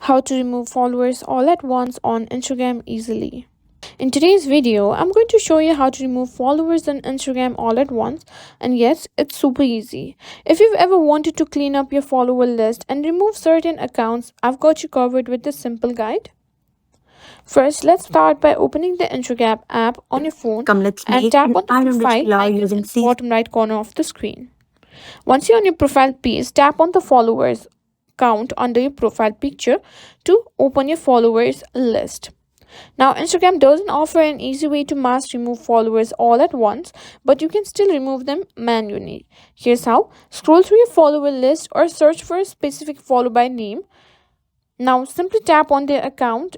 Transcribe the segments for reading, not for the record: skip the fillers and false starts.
How to remove followers all at once on Instagram easily. In today's video, I'm going to show you how to remove followers on Instagram all at once, and yes, it's super easy. If you've ever wanted to clean up your follower list and remove certain accounts, I've got you covered with this simple guide. First, let's start by opening the Instagram app on your phone and tap on the profile icon in the bottom right corner of the screen. Once you're on your profile page, tap on the followers count under your profile picture to open your followers list. Now, Instagram doesn't offer an easy way to mass remove followers all at once, but you can still remove them manually. Here's how. Scroll through your follower list or search for a specific follow by name. Now, simply tap on the account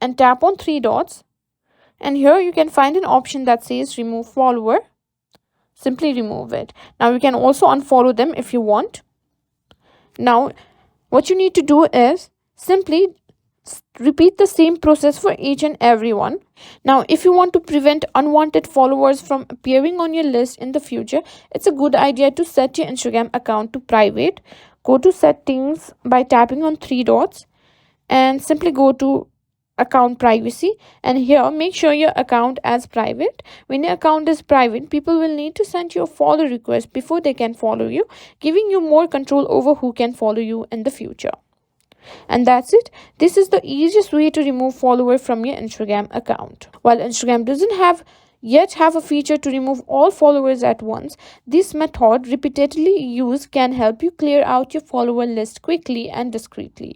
and tap on three dots. And here you can find an option that says remove follower. Simply remove it. Now, you can also unfollow them if you want. Now, what you need to do is simply repeat the same process for each and every one. Now, if you want to prevent unwanted followers from appearing on your list in the future, it's a good idea to set your Instagram account to private. Go to settings by tapping on three dots and simply go to account privacy, and here make sure your account as private. When your account is private, people will need to send you a follow request before they can follow you, giving you more control over who can follow you in the future. And that's it. This is the easiest way to remove followers from your Instagram account. While Instagram doesn't yet have a feature to remove all followers at once, this method repeatedly used can help you clear out your follower list quickly and discreetly.